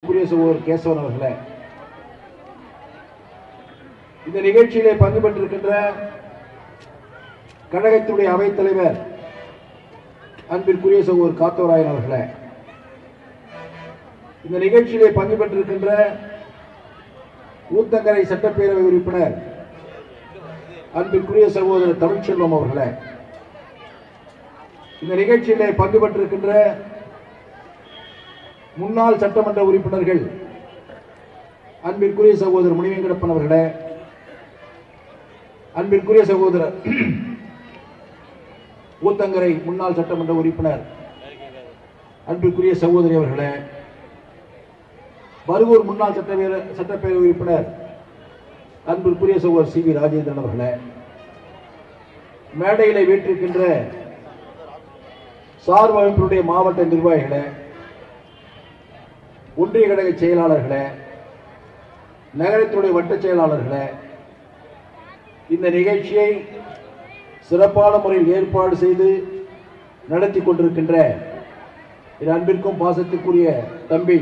சகோதரர் கேசவன் அவர்களே, இந்த நிகழ்ச்சியிலே பங்கு பெற்றிருக்கின்ற கழகத்துடைய அவைத் தலைவர் அன்பிற்குரிய சகோதரர் காத்தவராயன் அவர்களே, இந்த நிகழ்ச்சியிலே பங்கு பெற்றிருக்கின்ற ஊத்தங்கரை சட்டப்பேரவை உறுப்பினர் அன்பிற்குரிய சகோதரர் தமிழ்ச்செல்வம் அவர்களே, இந்த நிகழ்ச்சியிலே பங்கு பெற்றிருக்கின்ற முன்னாள் சட்டமன்ற உறுப்பினர்கள் அன்பிற்குரிய சகோதரர் முனிவேங்கடப்பன் அவர்களே, அன்பிற்குரிய சகோதரர் ஊத்தங்கரை முன்னாள் சட்டமன்ற உறுப்பினர் அன்பிற்குரிய சகோதரி அவர்களே, பருகூர் முன்னாள் சட்டப்பேரவை உறுப்பினர் அன்பிற்குரிய சகோதரர் சி வி ராஜேந்திரன் அவர்களே, மேடையிலே வீற்றிருக்கின்ற சார்பு அமைப்பினுடைய மாவட்ட நிர்வாகிகளே, ஒன்றிய கழக செயலாளர்களே, நகரத்துடைய வட்ட செயலாளர்களே, இந்த நிகழ்ச்சியை சிறப்பான முறையில் ஏற்பாடு செய்து நடத்தி கொண்டிருக்கின்ற என் அன்பிற்கும் பாசத்துக்குரிய தம்பி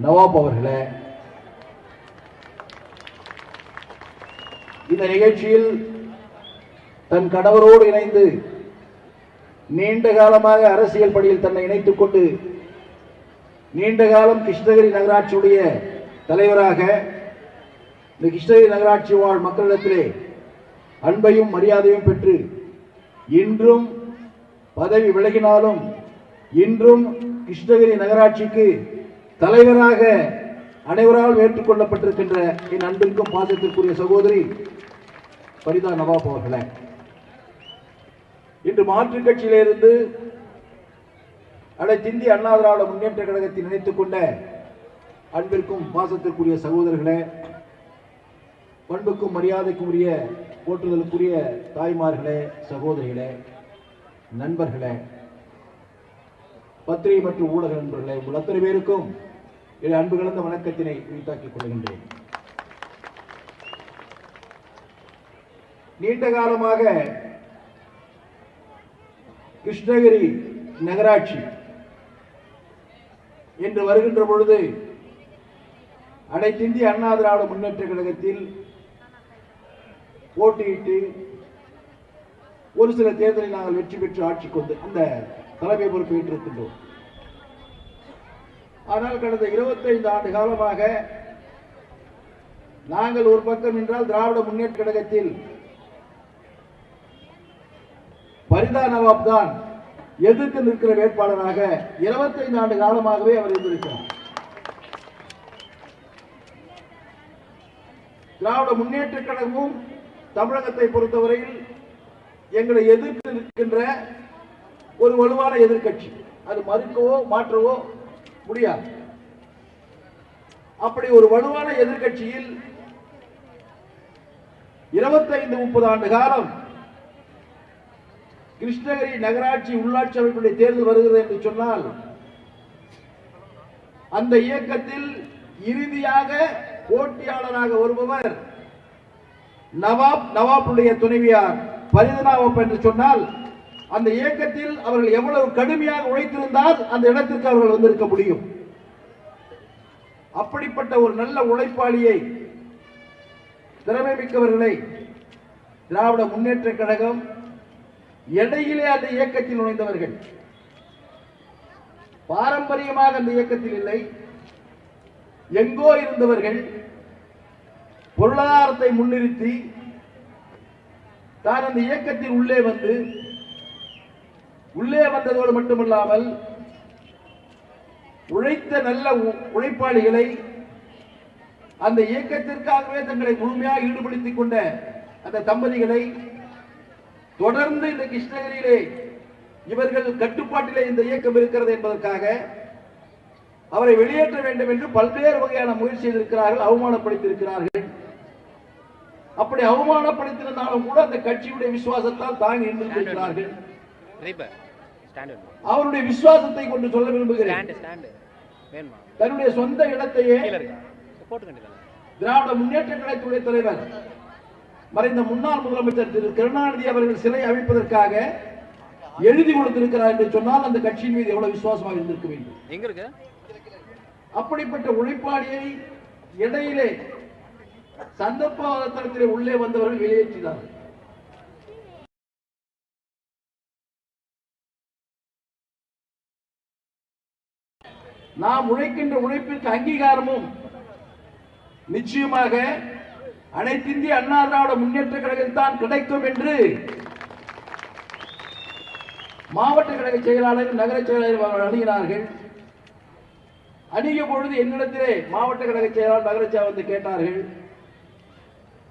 நவாப் அவர்களே, இந்த நிகழ்ச்சியில் தன் கணவரோடு இணைந்து நீண்ட காலமாக அரசியல் பணியில் தன்னை இணைத்துக் கொண்டு நீண்ட காலம் கிருஷ்ணகிரி நகராட்சியுடைய தலைவராக இந்த கிருஷ்ணகிரி நகராட்சி வாழ் மக்களிடத்திலே அன்பையும் மரியாதையும் பெற்று இன்றும் பதவி விலகினாலும் இன்றும் கிருஷ்ணகிரி நகராட்சிக்கு தலைவராக அனைவரால் ஏற்றுக்கொள்ளப்பட்டிருக்கின்ற என் அன்பிற்கும் பாசத்திற்குரிய சகோதரி பரிதா நவாப் அவர்களே, இன்று மாற்றுக் கட்சியிலிருந்து அனைத்து இந்திய அண்ணா திராவிட முன்னேற்ற கழகத்தில் இணைத்துக் கொண்ட அன்பிற்கும் பாசத்திற்குரிய சகோதரர்களே, பண்புக்கும் மரியாதைக்கும் உரிய போற்றுதலுக்குரிய தாய்மார்களே, சகோதரிகளே, நண்பர்களே, பத்திரிகை மற்றும் ஊடக நண்பர்களே, உங்கள் அத்தனை பேருக்கும் என் அன்பு கலந்த வணக்கத்தினை உரித்தாக்கிக் கொள்கின்றேன். நீண்ட காலமாக கிருஷ்ணகிரி நகராட்சி என்று வருகின்ற பொழுது அனைத்து இந்திய அண்ணா திராவிட முன்னேற்ற கழகத்தில் போட்டியிட்டு ஒரு சில தேர்தலில் நாங்கள் வெற்றி பெற்று ஆட்சிக்கு வந்து அந்த தலைமை பொறுப்பேற்றிருக்கின்றோம். ஆனால் கடந்த 25 ஆண்டு காலமாக நாங்கள் ஒரு பக்கம் என்றால் திராவிட முன்னேற்ற கழகத்தில் பரிதா நவாப் தான் எதிர்த்து நிற்கிற வேட்பாளராக 25 ஆண்டு காலமாகவே அவர் இருந்திருக்கிறார். திராவிட முன்னேற்ற கழகமும் தமிழகத்தை பொறுத்தவரையில் எங்களை எதிர்த்து நிற்கின்ற ஒரு வலுவான எதிர்க்கட்சி, அது மறுக்கவோ மாற்றவோ முடியாது. அப்படி ஒரு வலுவான எதிர்க்கட்சியில் 25-30 ஆண்டு காலம் கிருஷ்ணகிரி நகராட்சி உள்ளாட்சி அமைப்புடைய தேர்தல் வருகிறது என்று சொன்னால் அந்த இயக்கத்தில் இறுதியாக போட்டியாளராக வருபவர் நவாப்புடைய துணைவியார் பரிதா நவாப் என்று சொன்னால் அந்த இயக்கத்தில் அவர்கள் எவ்வளவு கடுமையாக உழைத்திருந்தால் அந்த இடத்திற்கு அவர்கள் வந்திருக்க முடியும். அப்படிப்பட்ட ஒரு நல்ல உழைப்பாளியை, திறமை மிக்கவர்களை திராவிட முன்னேற்ற கழகம் இடையிலே அந்த இயக்கத்தில் நுழைந்தவர்கள், பாரம்பரியமாக அந்த இயக்கத்தில் இல்லை, எங்கோ இருந்தவர்கள் பொருளாதாரத்தை முன்னிறுத்தி தான் அந்த இயக்கத்தில் உள்ளே வந்ததோடு மட்டுமல்லாமல் உழைத்த நல்ல உழைப்பாளிகளை அந்த இயக்கத்திற்காகவே தங்களை முழுமையாக ஈடுபடுத்திக் கொண்ட அந்த தம்பதிகளை தொடர்ந்து இந்த கிருஷ்ணகிரியிலே இவர்கள் கட்டுப்பாட்டிலே இந்த இயக்கம் இருக்கிறது என்பதற்காக அவரை வெளியேற்ற வேண்டும் என்று பல்வேறு வகையான முயற்சி செய்திருக்கிறார்கள், அவமானப்படுத்தியிருக்கிறார்கள். அப்படி அவமானப்படுத்தினாலும் கூட அந்த கட்சியுடைய விசுவாசத்தால் தாங்கி இருந்திருக்கிறார்கள். அவருடைய விசுவாசத்தை கொண்டு சொல்ல விரும்புகிறேன். தன்னுடைய சொந்த இடத்தையே திராவிட முன்னேற்ற கழகத்துடைய தலைவர் மறைந்த முன்னாள் முதலமைச்சர் திரு கருணாநிதி அவர்கள் சிலை அமைப்பதற்காக எழுதி கொடுத்திருக்கிறார் என்று சொன்னால் அந்த கட்சியின் மீது எவ்வளவு விசுவாசமாக இருந்திருக்க வேண்டும். அப்படிப்பட்ட உழைப்பாளியை இடையிலே சந்தர்ப்பத்திலே உள்ளே வந்தவர்கள் வெளியேற்றினார்கள். நாம் உழைக்கின்ற உழைப்பிற்கு அங்கீகாரமும் நிச்சயமாக அனைத்திந்திய அண்ணா திராவிட முன்னேற்ற கழகத்தான் கிடைக்கும் என்று மாவட்ட கழக செயலாளர் நகர செயலாளர் அணுகினார்கள். அணுகிய பொழுது என்னிடத்திலே மாவட்ட கழக செயலாளர் நகர வந்து கேட்டார்கள்.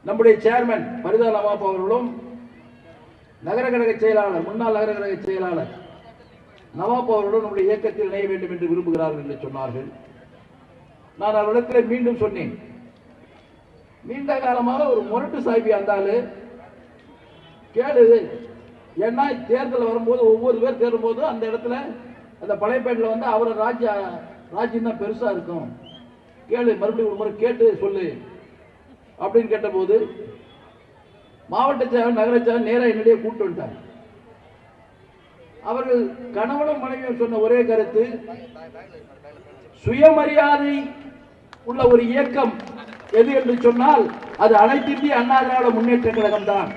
நம்முடைய சேர்மன் பரிதா நவாப் அவர்களும் நகர கழக செயலாளர் முன்னாள் நகர கழக செயலாளர் நவாப் அவர்களும் நம்முடைய இயக்கத்தில் இணைய வேண்டும் என்று விரும்புகிறார்கள் என்று சொன்னார்கள். நான் அவரிடத்தில் மீண்டும் சொன்னேன், நீண்ட காலமாக ஒரு முரட்டு சாய்பி இருந்தாலு கேளு, ஏன்னா தேர்தல் வரும்போது ஒவ்வொரு பேர் தேடும் போது அந்த இடத்துல அந்த பழையப்பேட்டில் வந்து அவரை ராஜ்யம் தான் பெருசா இருக்கும், கேளு மறுபடியும் ஒரு முறை கேட்டு சொல்லு அப்படின்னு கேட்டபோது மாவட்ட செயலர் நகர செயலர் நேராக என்னுடைய கூட்டு வந்துட்டார். அவர்கள் கணவனும் மனைவியும் சொன்ன ஒரே கருத்து, சுயமரியாதை உள்ள ஒரு இயக்கம் எது என்று சொன்னால் அது அனைத்திந்திய அண்ணா திராவிட முன்னேற்ற கழகம் தான்.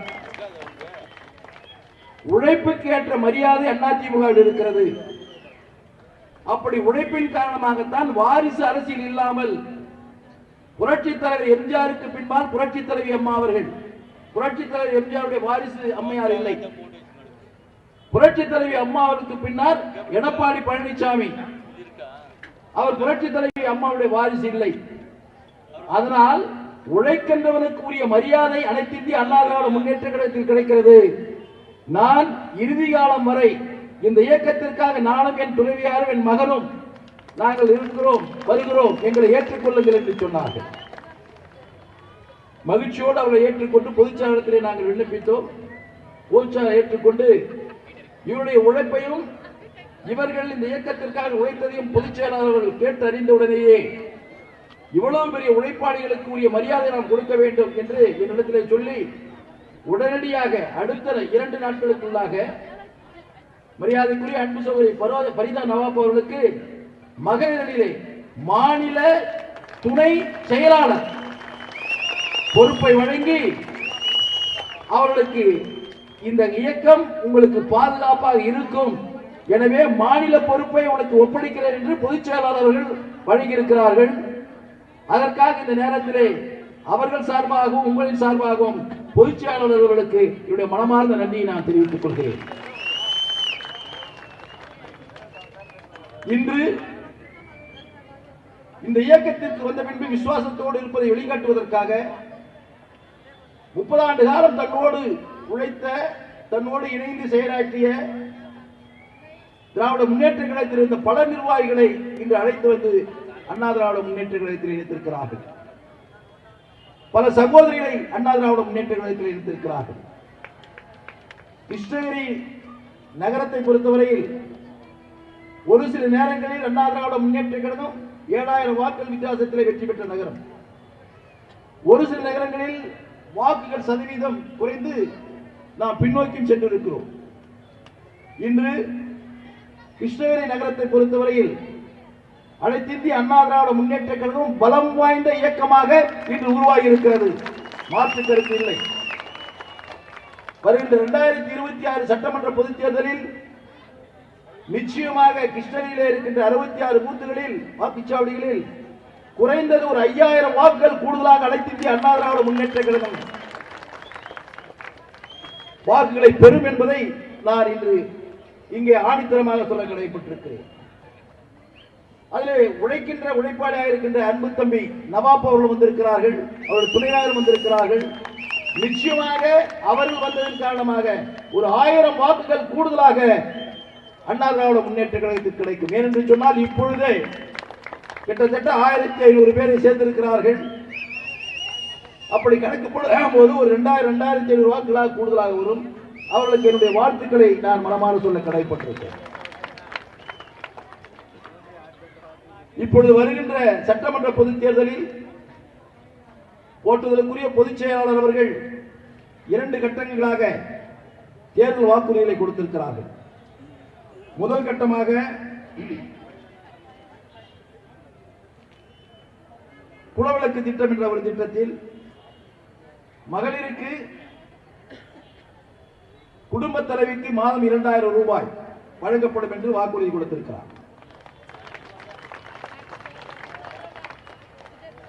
உழைப்புக்கு ஏற்ற மரியாதை அதிமுக இருக்கிறது. அப்படி உழைப்பின் காரணமாகத்தான் வாரிசு அரசியல் இல்லாமல் புரட்சித் தலைவர் எம்ஜிஆருக்கு பின்பால் புரட்சித் தலைவி அம்மா அவர்கள், புரட்சித் தலைவர் எம்ஜிஆருடைய வாரிசு அம்மையார் இல்லை, புரட்சித் தலைவி அம்மா அவருக்கு பின்னால் எடப்பாடி பழனிசாமி, அவர் புரட்சித் தலைவி அம்மாவுடைய வாரிசு இல்லை. அதனால் உழைக்கின்றவனுக்கு உரிய மரியாதை அனைத்து இந்திய அண்ணா திராவிட முன்னேற்ற கழகத்தில் கிடைக்கிறது. நான் இறுதி காலம் வரை இந்த இயக்கத்திற்காக நானும் என் துணைவியாரும் என் மகனும் நாங்கள் இருக்கிறோம் வருகிறோம், எங்களை ஏற்றுக்கொள்ளுங்கள் என்று சொன்னார்கள். மகிழ்ச்சியோடு அவரை ஏற்றுக்கொண்டு பொதுச்செயலாளத்திலே நாங்கள் விண்ணப்பித்தோம். பொதுச்செயலாளர் ஏற்றுக்கொண்டு இவருடைய உழைப்பையும் இவர்கள் இந்த இயக்கத்திற்காக உழைத்ததையும் பொதுச் செயலாளர்கள் கேட்டு அறிந்தவுடனேயே இவ்வளவு பெரிய உழைப்பாளிகளுக்கு உரிய மரியாதை நாம் கொடுக்க வேண்டும் என்று என்னிடத்திலே சொல்லி உடனடியாக அடுத்த 2 நாட்களுக்குள்ளாக மரியாதைக்குரிய அன்பு சகோதரி பரிதா நவாப் அவர்களுக்கு மகளிரிலே மாநில துணை செயலாளர் பொறுப்பை வழங்கி அவர்களுக்கு இந்த இயக்கம் உங்களுக்கு பாதுகாப்பாக இருக்கும், எனவே மாநில பொறுப்பை உனக்கு ஒப்படைக்கிறேன் என்று பொதுச் செயலாளர்கள் வழங்கியிருக்கிறார்கள். அதற்காக இந்த நேரத்திலே அவர்கள் சார்பாகவும் உங்களின் சார்பாகவும் பொதுச் செயலாளர்களுக்கு என்னுடைய மனமார்ந்த நன்றியை நான் தெரிவித்துக் கொள்கிறேன். இன்று இந்த இயக்கத்திற்கு வந்த பின்பு விசுவாசத்தோடு இருப்பதை வெளிக்காட்டுவதற்காக 30 ஆண்டு காலம் தன்னோடு உழைத்த, தன்னோடு இணைந்து செயலாற்றிய திராவிட முன்னேற்ற கழகத்தில் இருந்த பல நிர்வாகிகளை இன்று அழைத்து வந்து அண்ணா திராவிட முன்னேற்ற கழகத்தில் இணைத்திருக்கிறார்கள். பல சகோதரிகளை அண்ணா திராவிட முன்னேற்ற கழகத்தில் இணைத்திருக்கிறார்கள். கிருஷ்ணகிரி நகரத்தை பொறுத்தவரையில் ஒரு சில நேரங்களில் அண்ணா திராவிட முன்னேற்ற கழகம் 7000 வாக்குகள் வித்தியாசத்தில் வெற்றி பெற்ற நகரம். ஒரு சில நகரங்களில் வாக்குகள் சதவீதம் குறைந்து நாம் பின்னோக்கி சென்றிருக்கிறோம். இன்று கிருஷ்ணகிரி நகரத்தை பொறுத்தவரையில் அனைத்திந்திய அண்ணா திராவிட முன்னேற்ற கழகம் பலம் வாய்ந்த இயக்கமாக இன்று உருவாகி இருக்கிறது, மாற்று கருத்து இல்லை. வருகின்ற 2026 சட்டமன்ற பொதுத் தேர்தலில் நிச்சயமாக கிருஷ்ணகிரியில் இருக்கின்ற 66 பூத்துகளில் வாக்குச்சாவடிகளில் குறைந்தது ஒரு 5000 வாக்குகள் கூடுதலாக அனைத்திந்திய அண்ணா திராவிட முன்னேற்ற கழகம் வாக்குகளை பெறும் என்பதை நான் இன்று இங்கே ஆணித்தரமாக சொல்ல கடமைப்பட்டிருக்கிறேன். அதிலே உழைக்கின்ற உழைப்பாளியாக இருக்கின்ற அன்பு தம்பி நவாப் அவர்கள் வந்திருக்கிறார்கள், அவர்கள் துணையாளர் வந்திருக்கிறார்கள். நிச்சயமாக அவர்கள் வந்ததன் காரணமாக ஒரு 1000 வாக்குகள் கூடுதலாக அண்ணா திராவிட முன்னேற்ற கழகத்துக்கு கிடைக்கும். ஏனென்று சொன்னால் இப்பொழுது கிட்டத்தட்ட 1500 பேரை சேர்ந்திருக்கிறார்கள். அப்படி கணக்கு போது ஒரு 2500 வாக்குகளாக கூடுதலாக வரும். அவர்களுக்கு என்னுடைய வாழ்த்துக்களை நான் மனமாற சொல்ல கடமைப்பட்டிருக்கிறேன். இப்பொழுது வருகின்ற சட்டமன்ற பொதுத் தேர்தலில் போட்டுதலுக்குரிய பொதுச் செயலாளர் அவர்கள் 2 கட்டங்களாக தேர்தல் வாக்குறுதிகளை கொடுத்திருக்கிறார்கள். முதல் கட்டமாக குலவிளக்கு திட்டம் என்ற ஒரு திட்டத்தில் மகளிருக்கு குடும்ப தலைவிக்கு மாதம் 2000 ரூபாய் வழங்கப்படும் என்று வாக்குறுதி கொடுத்திருக்கிறார்.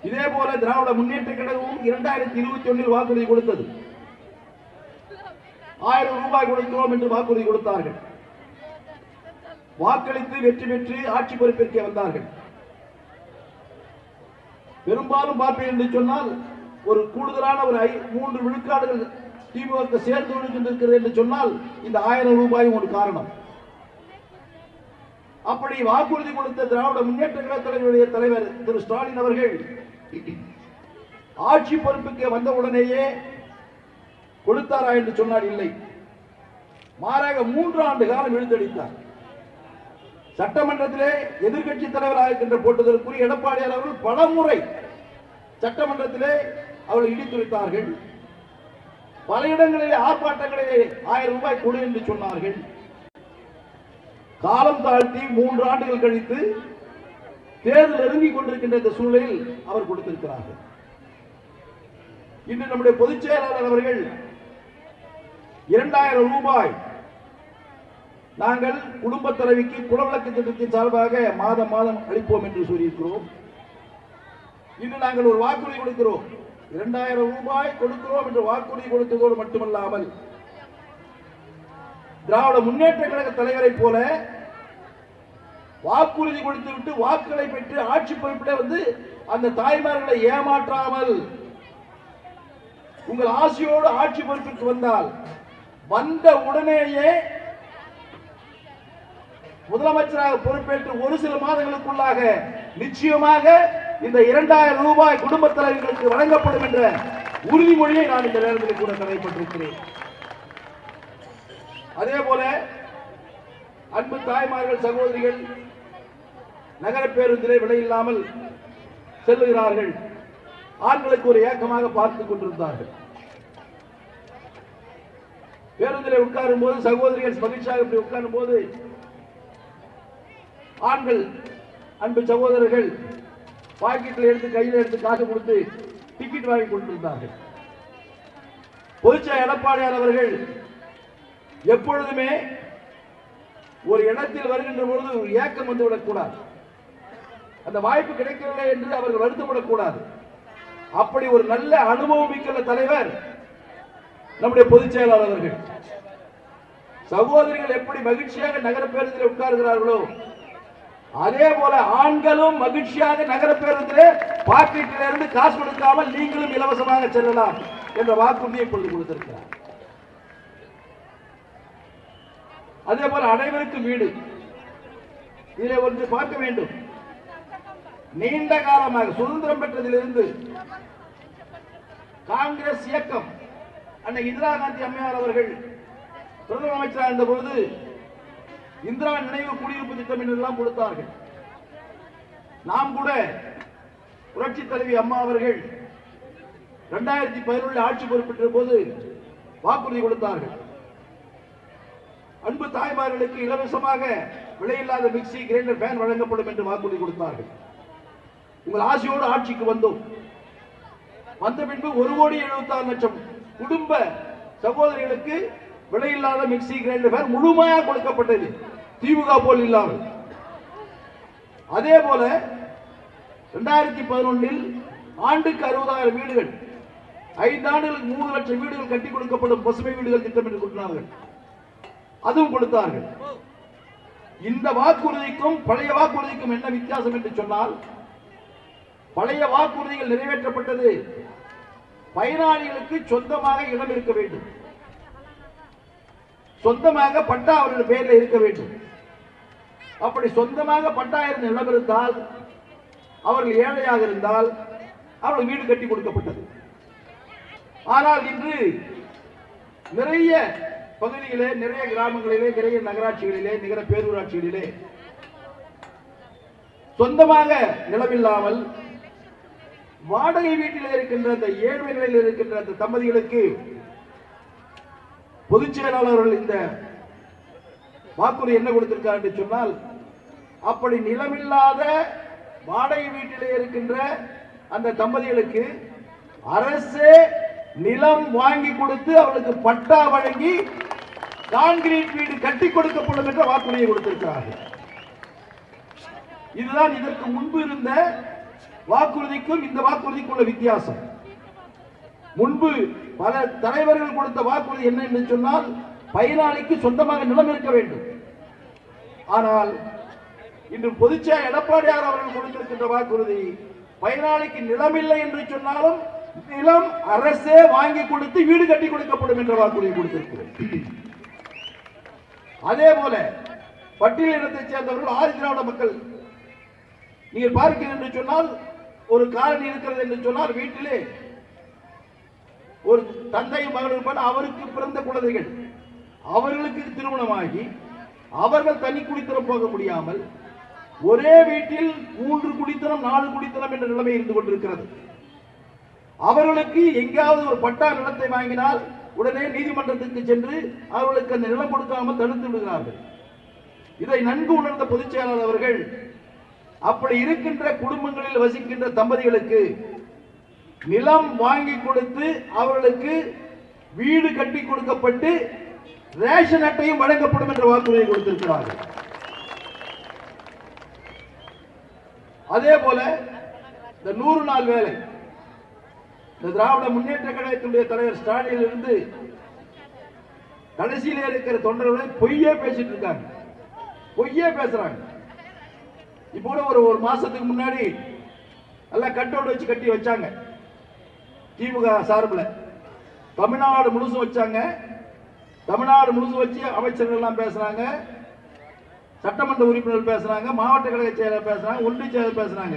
இதே போல திராவிட முன்னேற்ற கழகமும் 2021 வாக்குறுதி கொடுத்தது. 1000 ரூபாய் கொடுக்கிறோம் என்று வாக்குறுதி கொடுத்தார்கள். வாக்களித்து வெற்றி பெற்று ஆட்சி பொறுப்பேற்க வந்தார்கள். பெரும்பாலும் பார்ப்பேன் என்று சொன்னால் ஒரு கூடுதலான ஒரு 3 விழுக்காடுகள் திமுக சேர்ந்து இருக்கிறது என்று சொன்னால் இந்த 1000 ரூபாயும் ஒரு காரணம். அப்படி வாக்குறுதி கொடுத்த திராவிட முன்னேற்ற கழகத்தினுடைய தலைவர் திரு ஸ்டாலின் அவர்கள் ஆட்சி பொறுப்புக்கு வந்த உடனேயே கொடுத்தாரா என்று சொன்னால் இல்லை. மாறாக 3 ஆண்டு காலம் இழுத்தடித்தார். சட்டமன்றத்திலே எதிர்கட்சி தலைவராக இருக்கின்ற போட்டதற்குரிய எடப்பாடியார் அவர்கள் பலமுறை சட்டமன்றத்திலே அவர்கள் இடித்துரைத்தார்கள். பல இடங்களிலே ஆர்ப்பாட்டங்களிலே 1000 ரூபாய் கொடு என்று சொன்னார்கள். காலம் தாழ்த்தி 3 ஆண்டுகள் கழித்து தேர்தல் நெருங்கிக் கொண்டிருக்கின்ற இந்த சூழலில் அவர் கொடுத்திருக்கிறார்கள். இன்று நம்முடைய பொதுச் செயலாளர் அவர்கள் 2000 ரூபாய் நாங்கள் குடும்ப தலைவிக்கு குலவிளக்கு திட்டத்தின் சார்பாக மாதம் மாதம் அளிப்போம் என்று சொல்லியிருக்கிறோம். இன்று நாங்கள் ஒரு வாக்குறுதி கொடுக்கிறோம். 2000 ரூபாய் கொடுக்கிறோம் என்று வாக்குறுதி கொடுத்ததோடு மட்டுமல்லாமல் திராவிட முன்னேற்ற கழக தலைவரை போல வாக்குறுதி கொடுத்துவிட்டு வாக்குகளை பெற்று ஆட்சி பொறுப்பிலே வந்து அந்த தாய்மார்களை ஏமாற்றாமல் உங்கள் ஆசையோடு ஆட்சி பொறுப்பிற்கு வந்தால் வந்த உடனேயே முதலமைச்சராக பொறுப்பேற்று ஒரு சில மாதங்களுக்குள்ளாக நிச்சயமாக இந்த 2000 ரூபாய் குடும்ப தலைவர்களுக்கு வழங்கப்படும் என்ற உறுதிமொழியை நான் இந்த நேரத்தில் கூட தடைப்பட்டிருக்கிறேன். அதே போல அன்பு தாய்மார்கள் சகோதரிகள் நகர பேருந்திலே விலையில்லாமல் செல்லுகிறார்கள். ஆண்களுக்கு ஒரு ஏக்கமாக பார்த்துக் கொண்டிருந்தார்கள். பேருந்திலே உட்காரும் போது சகோதரிகள் மகிழ்ச்சியாக இப்படி உட்காரும் போது ஆண்கள் அன்பு சகோதரர்கள் பாக்கெட்டில் எடுத்து கையில் எடுத்து காசு கொடுத்து டிக்கெட் வாங்கி கொண்டிருந்தார்கள். பொதுச்செயலாளர் எடப்பாடியார் அவர்கள் எப்பொழுதுமே ஒரு இடத்தில் வருகின்ற பொழுது ஒரு ஏக்கம் வந்துவிடக்கூடாது, அந்த வாய்ப்பு கிடைக்கவில்லை என்று அவர்கள் வருத்தப்படக்கூடாது. அப்படி ஒரு நல்ல அனுபவம் மிக்க தலைவர் நம்முடைய பொதுச் செயலாளர் அவர்கள். சகோதரிகள் எப்படி மகிழ்ச்சியாக நகர பேருந்தில் உட்கார்கிறார்களோ அதே போல ஆண்களும் மகிழ்ச்சியாக நகர பேருந்திலே பாக்கெட்டில் இருந்து காசு கொடுக்காமல் நீங்களும் இலவசமாக செல்லலாம் என்ற வாக்குறுதியை கொடுத்திருக்கிறார். அதே போல அனைவருக்கும் வீடு. இதிலே ஒன்று பார்க்க வேண்டும். நீண்ட காலமாக சுதந்திரம் பெற்றதிலிருந்து காங்கிரஸ் இயக்கம் அன்னை இந்திரா காந்தி அம்மையார் அவர்கள் பிரதம அமைச்சராக இருந்த பொழுது இந்திரா நினைவு குடியிருப்பு திட்டம் என்றெல்லாம் கொடுத்தார்கள். நாம் கூட புரட்சி தலைவி அம்மா அவர்கள் 2011 ஆட்சி பொறுப்பேற்ற போது வாக்குறுதி கொடுத்தார்கள். அன்பு தாய்மார்களுக்கு இலவசமாக விலையில்லாத மிக்சி கிரைண்டர் ஃபேன் வழங்கப்படும் என்று வாக்குறுதி கொடுத்தார்கள். உங்கள் ஆசையோடு ஆட்சிக்கு வந்தோம். வந்த பின்பு 1,76,00,000 குடும்ப சகோதரிகளுக்கு விலையில்லாத மிக்சி கிரைண்டர் ஃபேன் முழுமையாக கொடுக்கப்பட்டது, திமுக போல் இல்லாமல். அதே போல 2011 ஆண்டுக்கு 60,000 வீடுகள், 5 ஆண்டுகளுக்கு 3 லட்சம் வீடுகள் கட்டி கொடுக்கப்படும் பசுமை வீடுகள் திட்டம் என்று கொடுத்தார்கள். அதுவும் கொடுத்தார்கள். இந்த வாக்குறுதிக்கும் பழைய வாக்குறுதிக்கும் என்ன வித்தியாசம் என்று சொன்னால், பழைய வாக்குறுதிகள் நிறைவேற்றப்பட்டது பயனாளிகளுக்கு சொந்தமாக இடம் இருக்க வேண்டும், சொந்தமாக பட்டா அவர்கள் பெயரில் இருக்க வேண்டும். அப்படி சொந்தமாக பட்டா இருந்த இடம் இருந்தால், அவர்கள் ஏழையாக இருந்தால் அவர்கள் வீடு கட்டி கொடுக்கப்பட்டது. ஆனால் இன்று நிறைய பகுதிகளிலே, நிறைய கிராமங்களிலே, நிறைய நகராட்சிகளிலே, நிகர பேரூராட்சிகளிலே சொந்தமாக நிலமில்லாமல் வாடகை வீட்டில் இருக்கின்ற அந்த ஏழ்மைகளில் இருக்கின்ற அந்த தம்பதிகளுக்கு பொதுச் செயலாளர்கள் இந்த வாக்குறுதி என்ன கொடுத்திருக்கார் என்று சொன்னால், அப்படி நிலமில்லாத வாடகை வீட்டிலே இருக்கின்ற அந்த தம்பதிகளுக்கு அரசே நிலம் வாங்கி கொடுத்து அவர்களுக்கு பட்டா வழங்கி கான்கிரீட் வீடு கட்டி கொடுக்கப்படும் என்ற வாக்குறுதியை கொடுத்திருக்கிறார்கள். இதுதான் இதற்கு முன்பு இருந்த வாக்குறுதிக்கும் இந்த வாக்குறுதிக்கும் உள்ள வித்தியாசம். முன்பு பல தலைவர்கள் கொடுத்த வாக்குறுதி என்ன என்று சொன்னால் பயனாளிக்கு சொந்தமாக நிலம் இருக்க வேண்டும். ஆனால் இன்று பொதுச்செயலாளர் எடப்பாடியார் அவர்கள் கொடுத்திருக்கின்ற வாக்குறுதி பயனாளிக்கு நிலம் இல்லை என்று சொன்னாலும் நிலம் அரசே வாங்கி கொடுத்து வீடு கட்டி கொடுக்கப்படும் என்ற வாக்குறுதி கொடுத்திருக்கிறோம். அதே போல பட்டியல் இனத்தைச் சேர்ந்தவர்கள் ஆதி திராவிட மக்கள் நீங்கள் பார்க்கிறீர்கள் என்று சொன்னால் ஒரு காலனி இருக்கிறது என்று சொன்னால் வீட்டிலே ஒரு தந்தையும் மகள் இருப்பார். அவருக்கு பிறந்த குழந்தைகள் அவர்களுக்கு திருமணமாகி அவர்கள் தனி குடித்தனம் போக முடியாமல் ஒரே வீட்டில் 3 குடித்தனம் 4 குடித்தனம் என்ற நிலைமை இருந்து கொண்டிருக்கிறது. அவர்களுக்கு எங்காவது ஒரு பட்டா நிலத்தை வாங்கினால் உடனே நீதிமன்றத்திற்கு சென்று அவர்களுக்கு அந்த நிலம் கொடுக்காமல் தடுத்து விடுகிறார்கள். இதை நன்கு உணர்ந்த பொதுச் செயலாளர் அவர்கள் அப்படி இருக்கின்ற குடும்பங்களில் வசிக்கின்ற தம்பதிகளுக்கு நிலம் வாங்கி கொடுத்து அவர்களுக்கு வீடு கட்டி கொடுக்கப்பட்டு ரேஷன் அட்டையும் வழங்கப்படும் என்ற வாக்குறுதியை கொடுத்திருக்கிறார்கள். அதே போல இந்த 100 நாள் வேலை இந்த திராவிட முன்னேற்ற கழகத்தினுடைய தலைவர் ஸ்டாலின் இருந்து கடைசியில இருக்கிற தொண்டர்களை பொய்யே பேசிட்டு இருக்காங்க, பொய்யே பேசுறாங்க. இப்போ கூட ஒரு மாசத்துக்கு முன்னாடி எல்லாம் கட் அவுட் வச்சு கட்டி வச்சாங்க. திமுக சார்பில் தமிழ்நாடு முழுசும் வச்சாங்க. தமிழ்நாடு முழுசும் வச்சு அமைச்சர்கள் எல்லாம் பேசுறாங்க, சட்டமன்ற உறுப்பினர்கள் பேசுறாங்க, மாவட்ட கழக செயலர் பேசுறாங்க, ஒன்றிய செயலர் பேசுறாங்க.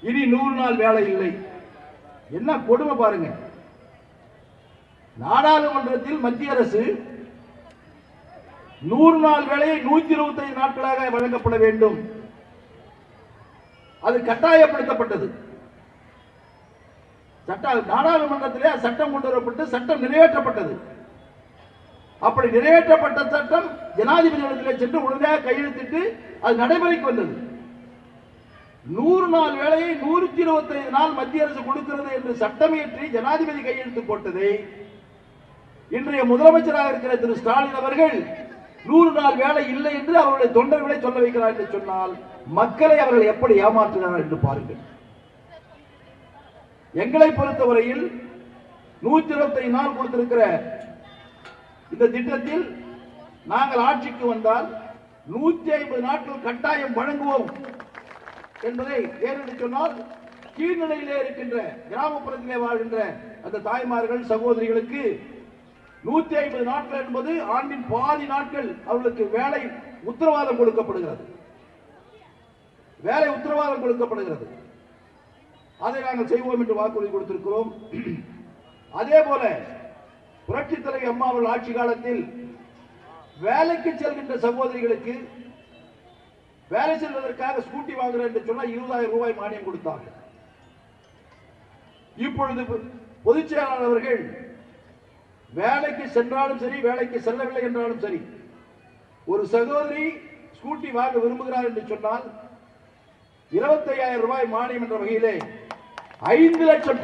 இனி 100 நாள் வேலை இல்லை. என்ன கொடுமை பாருங்க. நாடாளுமன்றத்தில் மத்திய அரசு 100 நாள் வேலையை 125 நாட்களாக வழங்கப்பட வேண்டும், அது கட்டாயப்படுத்தப்பட்டது. நாடாளுமன்றத்திலே சட்டம் கொண்டு வரப்பட்டு சட்டம் நிறைவேற்றப்பட்டது. அப்படி நிறைவேற்றப்பட்ட சட்டம் ஜனாதிபதியிடத்திலே சென்று உடனடியாக கையெழுத்திட்டு அது நடைமுறைக்கு வந்தது. 100 நாள் வேலையை 125 நாள் மத்திய அரசு கொடுக்கிறது என்று சட்டமியற்றி ஜனாதிபதி கையெழுத்து போட்டதை இன்றைய முதலமைச்சராக இருக்கிற திரு ஸ்டாலின் அவர்கள் 100 நாள் வேலை இல்லை என்று அவருடைய தொண்டர்களை சொல்ல வைக்கிறார் என்று சொன்னால் மக்களை அவர்கள் எப்படி ஏமாற்றுகிறார்கள் என்று பாருங்கள். எங்களை பொறுத்தவரையில் 125 நாள் கொடுத்திருக்கிற இந்த திட்டத்தில் நாங்கள் ஆட்சிக்கு வந்தால் 150 நாட்கள் கட்டாயம் வழங்குவோம் என்பதை ஏனென்று சொன்னால் கீழ்நிலையிலே இருக்கின்ற கிராமப்புறத்திலே வாழ்கின்ற அந்த தாய்மார்கள் சகோதரிகளுக்கு 150 நாட்கள் என்பது ஆண்டின் பாதி நாட்கள் அவர்களுக்கு வேலை உத்தரவாதம் கொடுக்கப்படுகிறது, வேலை உத்தரவாதம் கொடுக்கப்படுகிறது. அதை நாங்கள் செய்வோம் என்று வாக்குறுதி கொடுத்திருக்கிறோம். அதே போல புரட்சித் தலைவி அம்மா அவர்கள் ஆட்சி காலத்தில் வேலைக்கு செல்கின்ற சகோதரிகளுக்கு வேலை செல்வதற்காக ஸ்கூட்டி வாங்குறேன் என்று சொன்னால் 20,000 ரூபாய் மானியம் கொடுத்தார்கள். இப்பொழுது பொதுச் செயலாளர் அவர்கள் வேலைக்கு சென்றாலும் சரி வேலைக்கு செல்லவில்லை என்றாலும் சரி ஒரு சகோதரி ஸ்கூட்டி வாங்க விரும்புகிறார் என்று சொன்னால் 25,000 ரூபாய் மானியம் என்ற வகையிலே 5 லட்சம்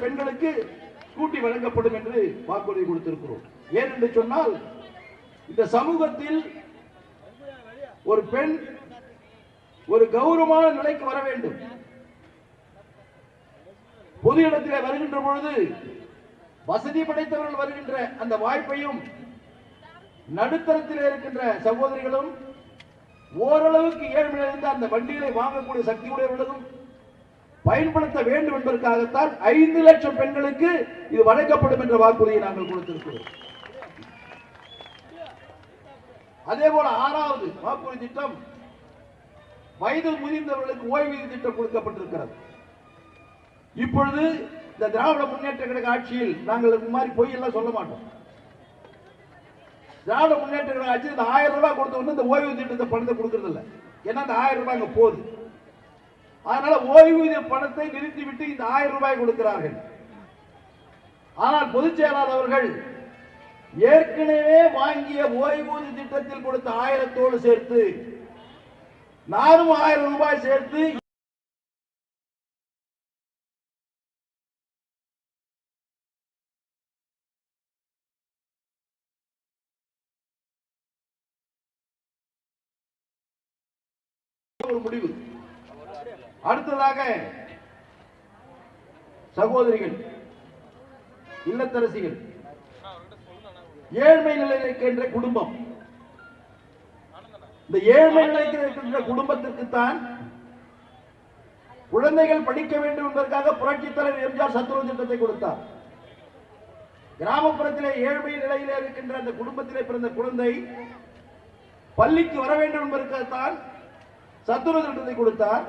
பெண்களுக்கு ஸ்கூட்டி வழங்கப்படும் என்று வாக்குறுதி கொடுத்திருக்கிறோம். ஏனென்று சொன்னால் இந்த சமூகத்தில் ஒரு பெண் ஒரு கௌரவமான நிலைக்கு வர வேண்டும். பொது இடத்திலே வருகின்ற பொழுது வசதி படைத்தவர்கள் வருகின்ற அந்த வாய்ப்பையும் நடுத்தரத்தில் இருக்கின்ற சகோதரிகளும் ஓரளவுக்கு ஏழ்மையிலிருந்து அந்த வண்டிகளை வாங்கக்கூடிய சக்தி உடையவர்களும் பயன்படுத்த வேண்டும் என்பதற்காகத்தான் 5 லட்சம் பெண்களுக்கு இது வழங்கப்படும் என்ற வாக்குறுதியை நாங்கள் கொடுத்திருக்கிறோம். அதே போல 6வது வாக்குறுதி திட்டம் வயது முதிர்ந்தவர்களுக்கு ஓய்வூதிய திட்டம் கொடுக்கப்பட்டிருக்கிறது. இப்பொழுது இந்த திராவிட முன்னேற்ற கழக ஆட்சியில் நாங்கள் இந்த மாதிரி பொய் எல்லாம் சொல்ல மாட்டோம். திராவிட முன்னேற்ற கழக ஆட்சி இந்த 1000 ரூபாய் கொடுத்து இந்த ஓய்வூதிய திட்டத்தை பணத்தை கொடுக்கறது இல்லை. ஏன்னா இந்த 1000 ரூபாய் அங்க போகுது. அதனால ஓய்வூதிய பணத்தை நிறுத்திவிட்டு இந்த 1000 ரூபாய் கொடுக்கிறார்கள். ஆனால் பொதுச் செயலாளர் அவர்கள் ஏற்கனவே வாங்கிய ஓய்வூதிய திட்டத்தில் கொடுத்த 1000தோடு சேர்த்து நானும் 1000 ரூபாய் சேர்த்து ஒரு முடிவு. அடுத்ததாக சகோதரிகள், இல்லத்தரசிகள், ஏழ்மை நிலையில் இருக்கின்ற குடும்பம், இந்த ஏழ்மை நிலையில் இருக்கின்ற குடும்பத்திற்குத்தான் குழந்தைகள் படிக்க வேண்டும் என்பதற்காக புரட்சித் தலைவர் எம்ஜிஆர் சத்துணவு திட்டத்தை கொடுத்தார். கிராமப்புறத்திலே ஏழ்மை நிலையிலே இருக்கின்ற அந்த குடும்பத்திலே பிறந்த குழந்தை பள்ளிக்கு வர வேண்டும் என்பதற்காகத்தான் சத்துணவு திட்டத்தை கொடுத்தார்.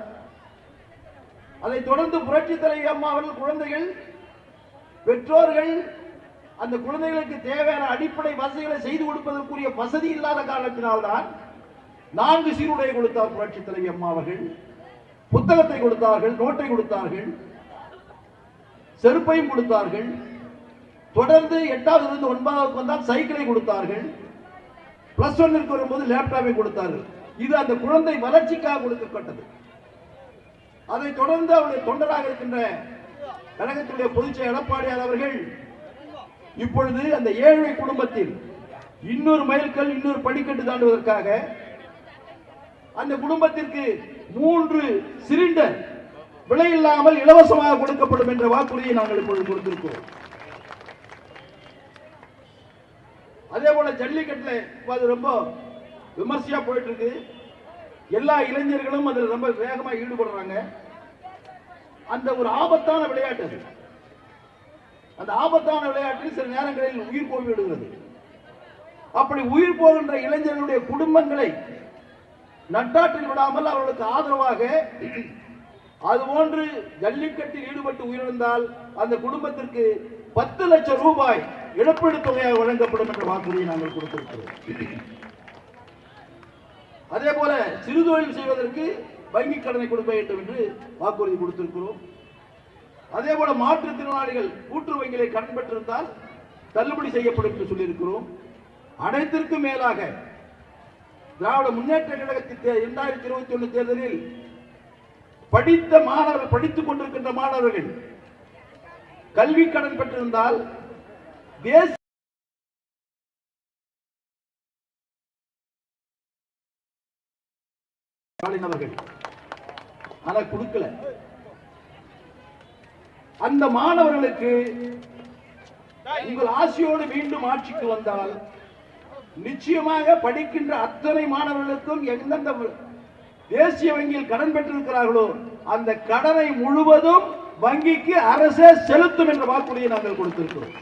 அதைத் தொடர்ந்து புரட்சித் தலைவி அம்மா அவர்கள் குழந்தைகள் பெற்றோர்கள் அந்த குழந்தைகளுக்கு தேவையான அடிப்படை வசதிகளை செய்து கொடுப்பதற்குரிய வசதி இல்லாத காரணத்தினால்தான் 4 சீருடை கொடுத்தார் புரட்சித் தலைவி அம்மா அவர்கள். புத்தகத்தை கொடுத்தார்கள், நோட்டை கொடுத்தார்கள், செருப்பையும் கொடுத்தார்கள். தொடர்ந்து 8வது இருந்து 9வது வந்தால் சைக்கிளை கொடுத்தார்கள். +1 வரும்போது லேப்டாப்பை கொடுத்தார்கள். இது அந்த குழந்தை வளர்ச்சிக்காக கொடுக்கப்பட்டது. அதைத் தொடர்ந்து அவருடைய தொண்டராக இருக்கின்ற கழகத்துடைய பொதுச் செயலர் எடப்பாடியார் அவர்கள் இப்பொழுது அந்த ஏழை குடும்பத்தில் இன்னொரு மைல்கல், இன்னொரு படிக்கட்டு தாண்டுவதற்காக அந்த குடும்பத்திற்கு 3 சிலிண்டர் விலையில்லாமல் இலவசமாக கொடுக்கப்படும் என்ற வாக்குறுதியை நாங்கள் இப்பொழுது கொடுத்திருக்கிறோம். அதே போல ஜல்லிக்கட்டுல ரொம்ப விமர்சையா போயிட்டு இருக்கு. எல்லா இளைஞர்களும் அதில் ரொம்ப வேகமா ஈடுபடுறாங்க. அந்த ஒரு ஆபத்தான விளையாட்டு அது. அந்த ஆபத்தான விளையாட்டில் சில நேரங்களில் உயிர் போய் விடுகிறது. அப்படி உயிர் போகின்ற இளைஞர்களுடைய குடும்பங்களை நட்டாற்றில் விடாமல் அவர்களுக்கு ஆதரவாக அதுபோன்று ஜல்லிக்கட்டில் ஈடுபட்டு உயிரிழந்தால் அந்த குடும்பத்திற்கு 10 லட்சம் ரூபாய் இழப்பீடு தொகையாக வழங்கப்படும் என்ற வாக்குறுதியை நாங்கள் கொடுத்திருக்கிறோம். அதே போல சிறு தொழில் செய்வதற்கு வங்கி கடனை கொடுக்க வேண்டும் என்று வாக்குறுதி கொடுத்திருக்கிறோம். அதே போல மாற்றுத்திறனாளிகள் கூட்டுறவு வங்கிகளை கடன் பெற்றிருந்தால் தள்ளுபடி செய்யப்படும் என்று சொல்லியிருக்கிறோம். அனைத்திற்கும் மேலாக திராவிட முன்னேற்ற கழகத்தின் 2021 தேர்தலில் படித்த மாணவர்கள், படித்துக் கொண்டிருக்கின்ற மாணவர்கள் கல்வி கடன் பெற்றிருந்தால் தேசிய ஆனா கொடுக்கல. அந்த மாணவர்களுக்கு உங்கள் ஆசையோடு மீண்டும் ஆட்சிக்கு வந்தால் நிச்சயமாக படிக்கின்ற அத்தனை மாணவர்களுக்கும் எந்தெந்த தேசிய வங்கியில் கடன் பெற்றிருக்கிறார்களோ அந்த கடனை முழுவதும் வங்கிக்கு அரசே செலுத்தும் என்ற வாக்குறுதியை நாங்கள் கொடுத்திருக்கிறோம்.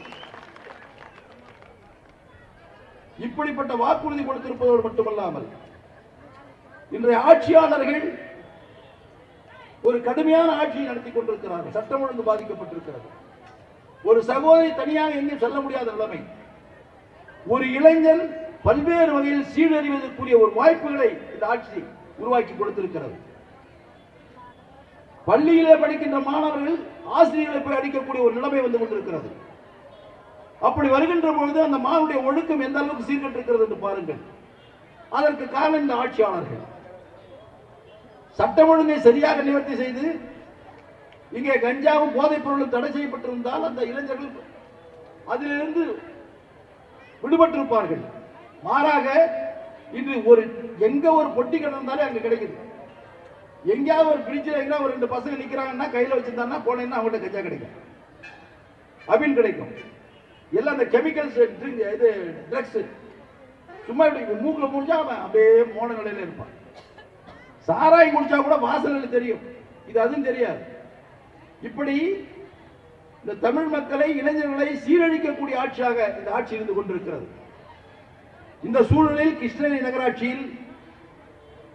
இப்படிப்பட்ட வாக்குறுதி கொடுத்திருப்பதோடு மட்டுமல்லாமல் இன்றைய ஆட்சியாளர்கள் ஒரு கடுமையான ஆட்சியை நடத்தி கொண்டிருக்கிறார்கள். சட்டம் ஒழுங்கு பாதிக்கப்பட்டிருக்கிறது. ஒரு சகோதரி தனியாக எங்கேயும் செல்ல முடியாத நிலைமை. ஒரு இளைஞன் பல்வேறு வகையில் சீரழிவதற்குரிய ஒரு வாய்ப்புகளை இந்த ஆட்சி உருவாக்கி கொடுத்திருக்கிறது. பள்ளியிலே படிக்கின்ற மாணவர்கள் ஆசிரியர்களை போய் அடிக்கக்கூடிய ஒரு நிலைமை வந்து கொண்டிருக்கிறது. அப்படி வருகின்ற பொழுது அந்த மாணவனுடைய ஒழுக்கம் எந்த அளவுக்கு சீர்கட்டிருக்கிறது என்று பாருங்கள். அதற்கு காரணம் இந்த ஆட்சியாளர்கள். சட்டம் ஒழுங்கை சரியாக நிவர்த்தி செய்து இங்கே கஞ்சாவும் போதைப் பொருளும் தடை செய்யப்பட்டிருந்தால் அந்த இளைஞர்கள் அதிலிருந்து விடுபட்டிருப்பார்கள். மாறாக இன்று எங்க ஒரு பொட்டி கிடந்தாலே அங்க கிடைக்குது. எங்கேயாவது ஒரு பிரிட்ஜில் எங்க ஒரு 2 பசங்க நிக்கிறாங்கன்னா கையில வச்சிருந்தாங்கன்னா போனீங்கன்னா அவங்கள்ட்ட கஞ்சா கிடைக்கும், அபின் கிடைக்கும். எல்லாம் அந்த கெமிக்கல்ஸ், இது ட்ரக்ஸ். சும்மா இப்படி மூக்குல முடிஞ்சா அவன் அப்படியே மோன நிலையில இருப்பான். சாராய் குடிச்சா கூட வாசல்ல தெரியும், இது அதுவும் தெரியாது. இப்படி இந்த தமிழ் மக்களை, இளைஞர்களை சீரழிக்கக்கூடிய ஆட்சியாக இந்த ஆட்சி இருந்து கொண்டிருக்கிறது. இந்த சூழலில் கிருஷ்ணகிரி நகராட்சியில்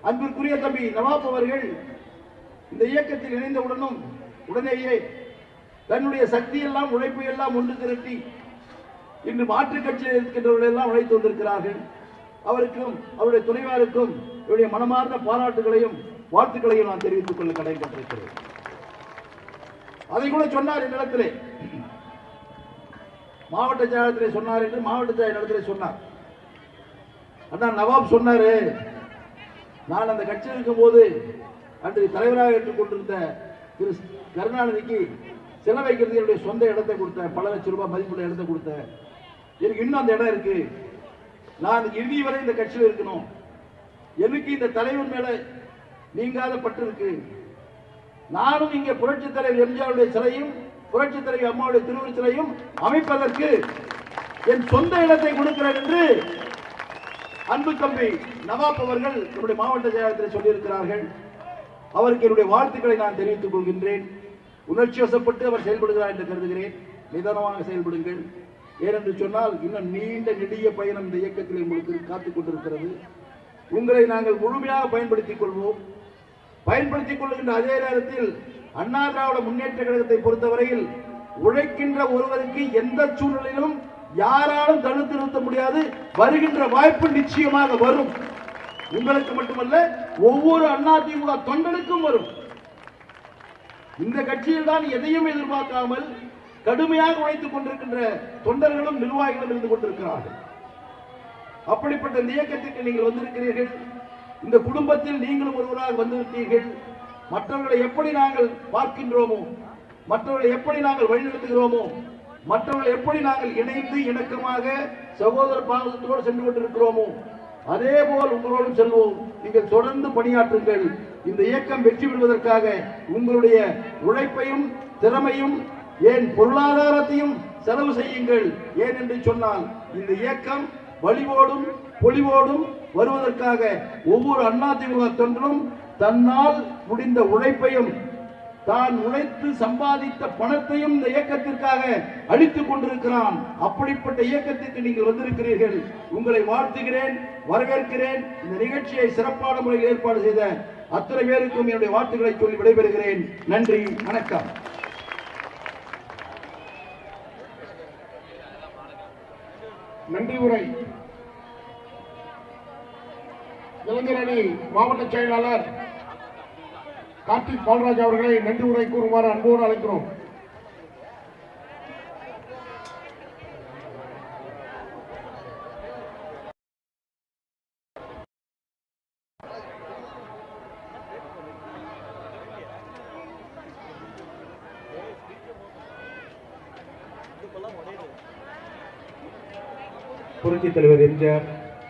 அன்பிற்குரிய தம்பி நவாப் அவர்கள் இந்த இயக்கத்தில் இணைந்தவுடனும் உடனேயே தன்னுடைய சக்தியெல்லாம், உழைப்பு எல்லாம் ஒன்று திரட்டி இன்று மாற்றுக் கட்சியில் இருக்கின்றவர்கள் எல்லாம் உழைத்து வந்திருக்கிறார்கள். அவருக்கும் அவருடைய துணைவாருக்கும் என்னுடைய மனமார்ந்த பாராட்டுகளையும் வாழ்த்துக்களையும் நான் தெரிவித்துக் கொள்ள கடமைப்பட்டிருக்கிறேன். அதை கூட சொன்னார் என்னிடத்திலே, மாவட்ட செயலகத்திலே சொன்னார் என்று மாவட்ட செயலகத்திலே சொன்னார். அதான் நவாப் சொன்னாரு, நான் அந்த கட்சியில் இருக்கும் போது அன்றைய தலைவராக ஏற்றுக்கொண்டிருந்த திரு கருணாநிதிக்கு சில வைக்கிறது என்னுடைய சொந்த இடத்தை கொடுத்தேன். பல லட்சம் ரூபாய் மதிப்புள்ள இடத்தை கொடுத்தேன். எனக்கு இன்னும் அந்த இடம் இருக்கு. நான் இறுதி வரை இந்த கட்சியில் இருக்கணும். எனக்கு இந்த தலைவர் மேல நீங்காத பற்று இருக்கு. நானும் இங்கே புரட்சி தலைவர் எம்ஜிஆருடைய சிலையும் புரட்சி தலைவர் அம்மாவுடைய திருவுருவ சிலையும் அமைப்பதற்கு என் சொந்த இடத்தை கொடுக்கிறேன் என்று அன்பு தம்பி நவாப் அவர்கள் நம்முடைய மாவட்ட செயலாளத்தில் சொல்லியிருக்கிறார்கள். அவருக்கு என்னுடைய வாழ்த்துக்களை நான் தெரிவித்துக் கொள்கின்றேன். உணர்ச்சி வசப்பட்டு அவர் செயல்படுகிறார் என்று கருதுகிறேன். நிதானமாக செயல்படுங்கள். ஏனென்று சொன்னால் இன்னும் நீண்ட நெடிய பயணம் இந்த இயக்கத்தில் உங்களுக்கு காத்துக் கொண்டிருக்கிறது. உங்களை நாங்கள் முழுமையாக பயன்படுத்திக் கொள்வோம். பயன்படுத்திக் கொள்கின்ற அதே நேரத்தில் அண்ணா திராவிட முன்னேற்ற கழகத்தை பொறுத்தவரையில் உழைக்கின்ற ஒருவருக்கு எந்த சூழ்நிலையிலும் யாராலும் தடுத்து நிறுத்த முடியாது. வருகின்ற வாய்ப்பு நிச்சயமாக வரும். உங்களுக்கு மட்டுமல்ல, ஒவ்வொரு அதிமுக தொண்டனுக்கும் வரும். இந்த கட்சியில் தான் எதையும் எதிர்பார்க்காமல் கடுமையாக உழைத்துக் கொண்டிருக்கின்ற தொண்டர்களும் நிர்வாகிகளும் இருந்து கொண்டிருக்கிறார்கள். அப்படிப்பட்ட இந்த இயக்கத்திற்கு நீங்கள் வந்திருக்கிறீர்கள். இந்த குடும்பத்தில் நீங்களும் ஒருவராக வந்திருக்கிறீர்கள். மற்றவர்களை எப்படி நாங்கள் பார்க்கின்றோமோ, மற்றவர்களை எப்படி நாங்கள் வழிநடத்துகிறோமோ, மற்றவர்கள் எப்படி நாங்கள் இணைந்து இணக்கமாக சகோதர பாசத்தோடு சென்று கொண்டிருக்கிறோமோ, அதே போல் உங்களோடும் செல்வோம். நீங்கள் தொடர்ந்து பணியாற்றுங்கள். இந்த இயக்கம் வெற்றி பெறுவதற்காக உங்களுடைய உழைப்பையும் திறமையும் ஏன் பொருளாதாரத்தையும் செலவு செய்யுங்கள். ஏன் என்று சொன்னால் இந்த இயக்கம் வலிவோடும் பொலிவோடும் வருவதற்காக ஒவ்வொரு அதிமுக தொண்டரும் தன்னால் முடிந்த உழைப்பையும் தான் உழைத்து சம்பாதித்த பணத்தையும் இந்த இயக்கத்திற்காக அளித்துக் கொண்டிருக்கிறான். அப்படிப்பட்ட இயக்கத்திற்கு நீங்கள் வந்திருக்கிறீர்கள். உங்களை வாழ்த்துகிறேன், வரவேற்கிறேன். இந்த நிகழ்ச்சியை சிறப்பான முறையில் ஏற்பாடு செய்த அத்தனை பேருக்கும் என்னுடைய வாழ்த்துக்களை சொல்லி விடைபெறுகிறேன். நன்றி, வணக்கம். நன்றி உரை இளைஞர் அணி மாவட்ட செயலாளர் கார்த்திக் பால்ராஜ் அவர்களை நன்றி உரை கூறுமாறு அன்போடு அழைக்கிறோம். புரட்சித் தலைவர் எம்ஜிஆர்,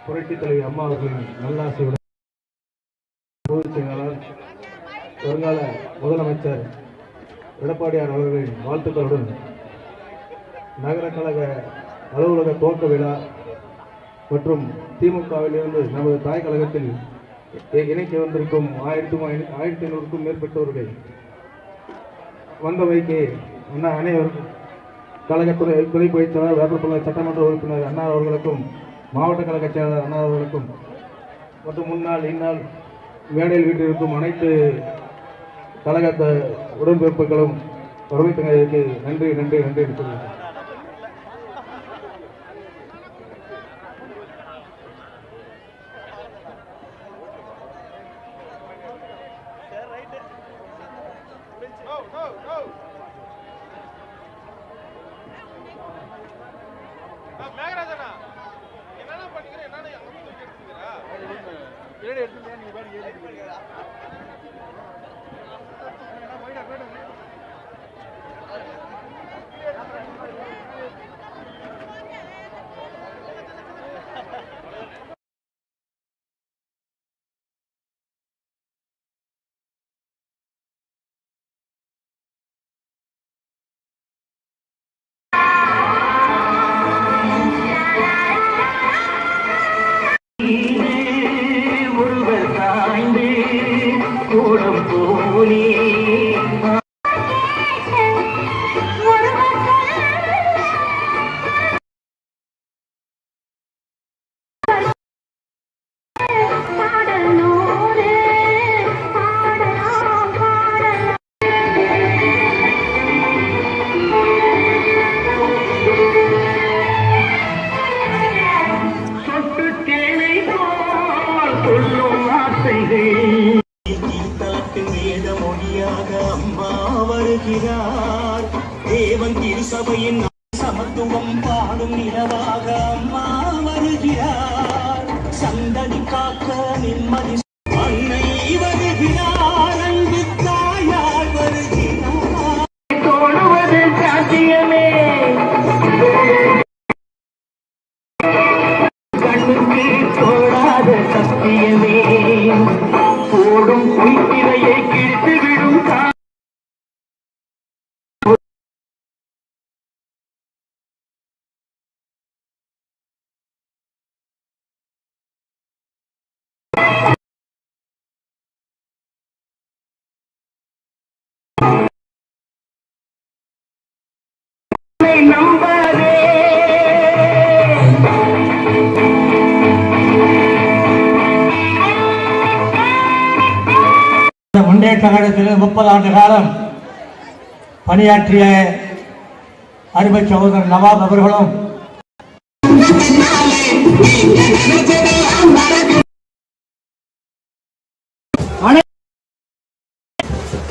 புரட்சித் தலைவர் அம்மா அவர்களின் நல்லாசையுடன் பொதுச் செயலாளர் வருங்கால முதலமைச்சர் எடப்பாடியார் அவர்களின் வாழ்த்துக்களுடன் நகர கழக அலுவலக துவக்க விழா மற்றும் திமுகவிலிருந்து நமது தாய் கழகத்தில் இணைக்க வந்திருக்கும் 1500க்கும் மேற்பட்டவர்கள் வந்தவைக்கு அனைவருக்கும் கழகத்துறை துணை பொதுச் செயலாளர் வேப்பரப்பள்ளி சட்டமன்ற உறுப்பினர் அண்ணா அவர்களுக்கும் மாவட்ட கழக செயலாளர் அண்ணா அவர்களுக்கும் மற்றும் முன்னாள் இந்நாள் மேடையில் வீட்டிற்கும் அனைத்து கழக உடன்பிறப்புகளும் வருகை தந்ததற்கு நன்றி நன்றி நன்றி என்று சொல்கிறேன். தேவன் திருசபையின் சமத்துவம் பாடும் நிலவாக அம்மா வருகிறார். சந்ததி காக்க நிம்மதி முத்திரையை கிழித்து விடும் நம்பாதே. முன்னேற்ற கழகத்தில் 30 ஆண்டு காலம் பணியாற்றிய அருமை சகோதரர் நவாப் அவர்களும்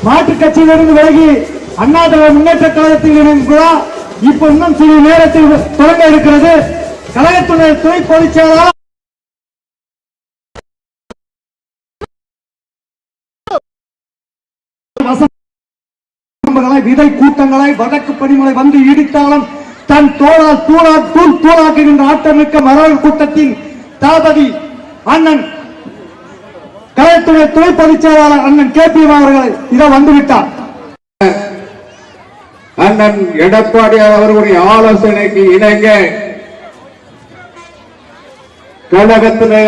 மாற்றுக் கட்சியிலிருந்து விலகி அண்ணா திராவிட முன்னேற்ற கழகத்தில் கூட இப்ப இன்னும் சில நேரத்தில் தொடங்க இருக்கிறது. கழகத்துடைய துணை பொதுச் செயலாளர் விதை கூட்டங்களை வடக்கு பணிமனை வந்து இடித்தாலும் தன் தோளால் தூளாக்குகின்ற ஆட்டமிக்க மரபு கூட்டத்தின் தளபதி அண்ணன் கழகத்துடைய துணை பொதுச் செயலாளர் அண்ணன் KPM அவர்கள் இதை வந்துவிட்டார். அண்ணன் எடப்பாடியார் அவர்களுடைய ஆலோசனைக்கு இணங்க கழகத்திலே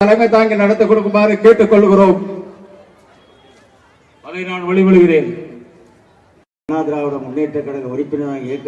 தலைமை தாங்கி நடத்தி கொடுக்குமாறு கேட்டுக் கொள்கிறோம். அதை நான் வழிமொழிகிறேன். அண்ணா திராவிட முன்னேற்ற கழக உறுப்பினர் இயக்க